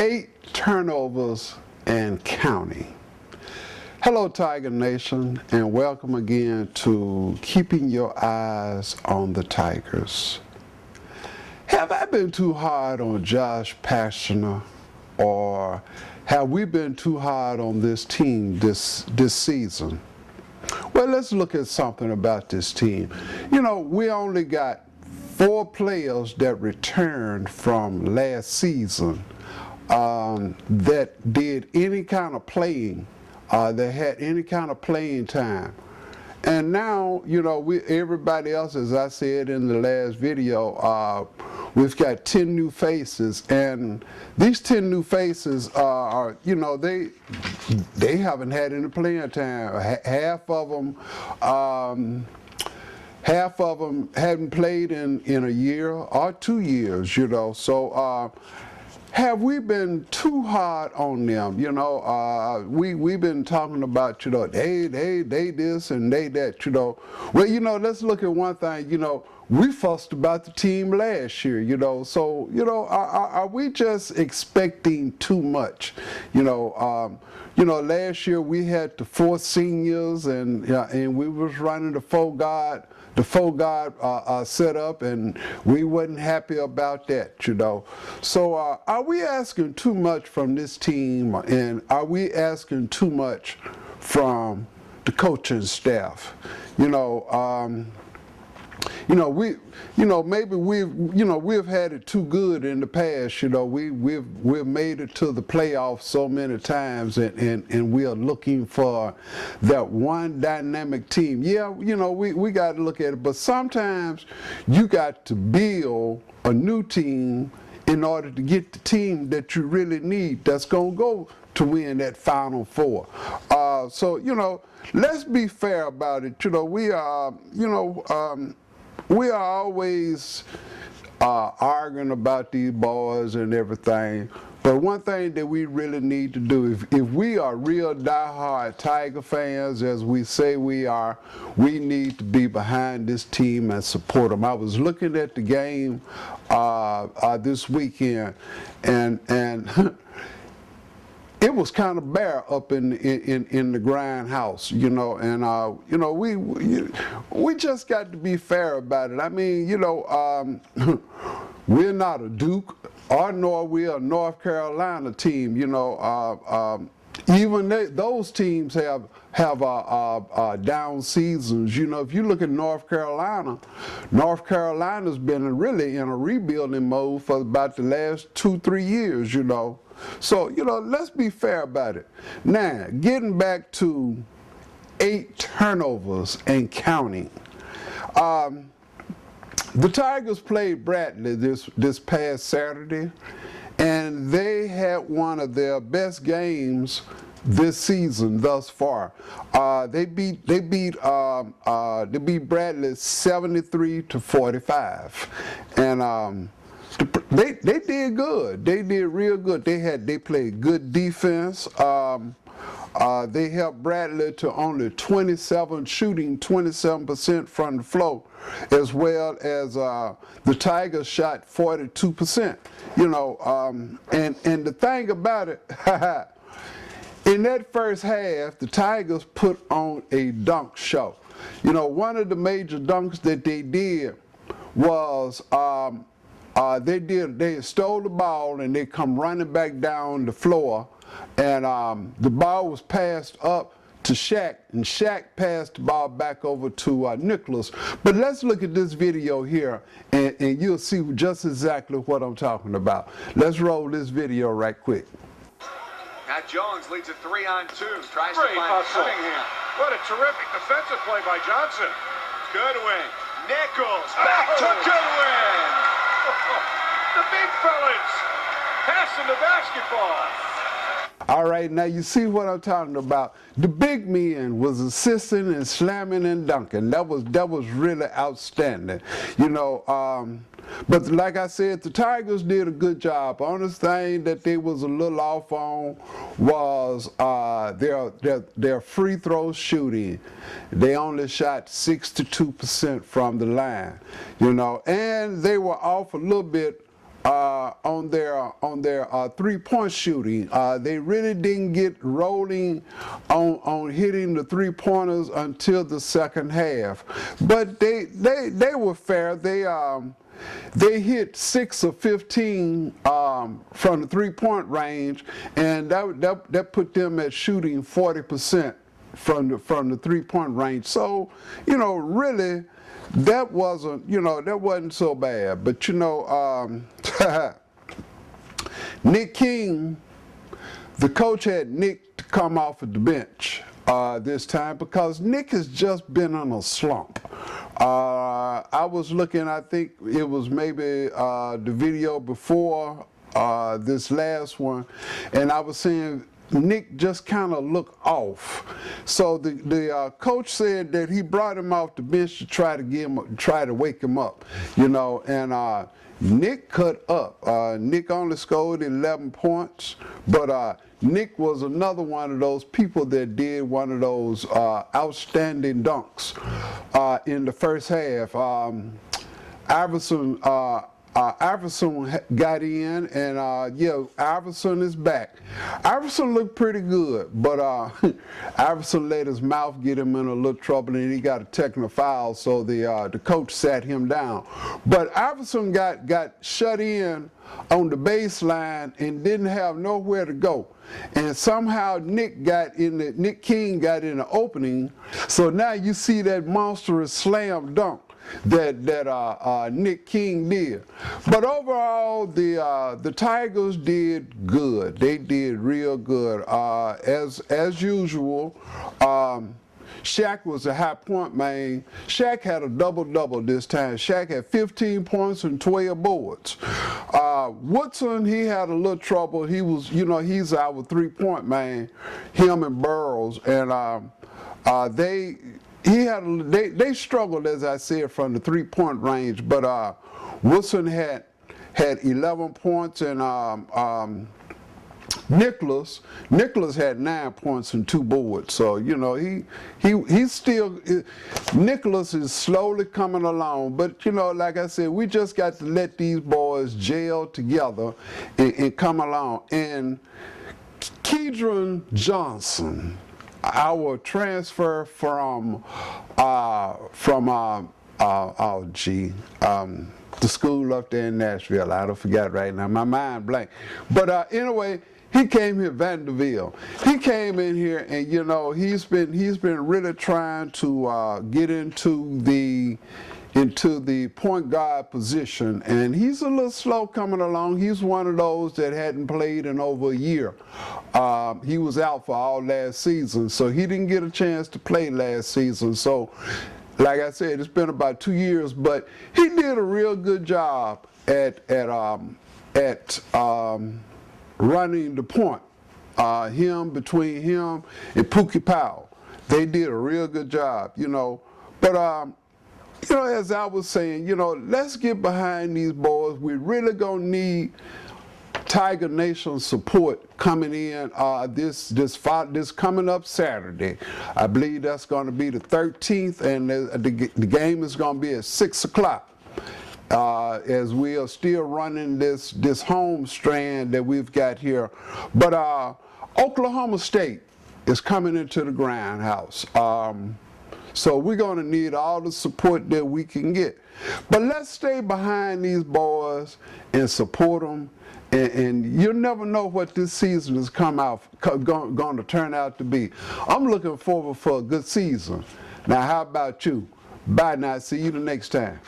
8 turnovers and counting. Hello Tiger Nation, and welcome again to Keeping Your Eyes on the Tigers. Have I been too hard on Josh Pastner, or have we been too hard on this team this season? Well, let's look at something about this team. You know, we only got 4 players that returned from last season that did any kind of playing, that had any kind of playing time. And now, you know, everybody else, as I said in the last video, we've got 10 new faces, and these 10 new faces are, you know, they haven't had any playing time. Half of them hadn't played in a year or 2 years, you know. So have we been too hard on them? You know, we've been talking about, you know, they this and they that, you know. Well, you know, let's look at one thing. You know, we fussed about the team last year, you know. So, you know, are we just expecting too much? You know, last year we had the 4 seniors, and we was running the four guard set up, and we wasn't happy about that, you know. So are we asking too much from this team, and are we asking too much from the coaching staff? Maybe we've had it too good in the past. You know, we've made it to the playoffs so many times, and we are looking for that one dynamic team. Yeah, you know, we got to look at it, but sometimes you got to build a new team in order to get the team that you really need that's gonna go to win that Final Four. So, you know, let's be fair about it. You know, we are always arguing about these boys and everything. But one thing that we really need to do, if we are real diehard Tiger fans, as we say we are, we need to be behind this team and support them. I was looking at the game this weekend, and it was kind of bare up in the grindhouse, you know, and you know, we just got to be fair about it. I mean, you know, we're not a Duke, or nor we're a North Carolina team, you know. Even those teams have down seasons. You know, if you look at North Carolina's been really in a rebuilding mode for about the last 2-3 years, you know. So, you know, let's be fair about it. Now, getting back to 8 turnovers and counting. The Tigers played Bradley this past Saturday, and they had one of their best games this season thus far. They beat Bradley 73-45, and they did good. They did real good. They played good defense. They helped Bradley to only shooting 27% from the floor, as well as the Tigers shot 42%. You know, and the thing about it, in that first half, the Tigers put on a dunk show. You know, one of the major dunks that they did was they stole the ball and they come running back down the floor, and the ball was passed up to Shaq, and Shaq passed the ball back over to Nicholas. But let's look at this video here, and you'll see just exactly what I'm talking about. Let's roll this video right quick. Pat Jones leads a 3-on-2, tries Great to find hustle. Cunningham. What a terrific defensive play by Johnson. Goodwin, Nichols, back to Goodwin. The big fellas passing the basketball. All right, now you see what I'm talking about. The big men was assisting and slamming and dunking. That was really outstanding. You know, but like I said, the Tigers did a good job. The only thing that they was a little off on was their free throw shooting. They only shot 62% from the line, you know, and they were off a little bit on their three-point shooting. They really didn't get rolling on hitting the three-pointers until the second half. But they were fair. They hit 6 of 15 from the three-point range, and that put them at shooting 40% from the three-point range. So, really, that wasn't so bad. But Nick King, the coach had Nick to come off of the bench this time because Nick has just been on a slump. I was looking, I think it was maybe the video before this last one, and I was saying Nick just kind of looked off. So the coach said that he brought him off the bench to try to wake him up, and Nick cut up. Nick only scored 11 points, but Nick was another one of those people that did one of those outstanding dunks in the first half. Iverson got in, and Iverson is back. Iverson looked pretty good, but Iverson let his mouth get him in a little trouble, and he got a technical foul, so the coach sat him down. But Iverson got shut in on the baseline and didn't have nowhere to go. And somehow Nick King got in the opening, so now you see that monstrous slam dunk that Nick King did. But overall, the Tigers did good. They did real good. As usual, Shaq was a high point man. Shaq had a double-double this time. Shaq had 15 points and 12 boards. Woodson, he had a little trouble. He was, he's our three-point man, him and Burroughs, and they struggled, as I said, from the three-point range, but Wilson had 11 points, and Nicholas had 9 points and 2 boards. So he's still, Nicholas is slowly coming along. But like I said, we just got to let these boys gel together and come along. And Kedron Johnson, our transfer from the school up there in Nashville. I don't forget right now. My mind blank. But anyway, he came here, Vanderbilt. He came in here, and he's been really trying to get into the point guard position, and he's a little slow coming along. He's one of those that hadn't played in over a year. He was out for all last season, so he didn't get a chance to play last season. So, like I said, it's been about 2 years, but he did a real good job at running the point. Between him and Pookie Powell, they did a real good job, But as I was saying, let's get behind these boys. We're really gonna need Tiger Nation support coming in this coming up Saturday. I believe that's going to be the 13th, and the game is going to be at 6 o'clock. As we are still running this home strand that we've got here. But Oklahoma State is coming into the grindhouse. So we're going to need all the support that we can get. But let's stay behind these boys and support them. And you'll never know what this season is going to turn out to be. I'm looking forward for a good season. Now, how about you? Bye now. See you the next time.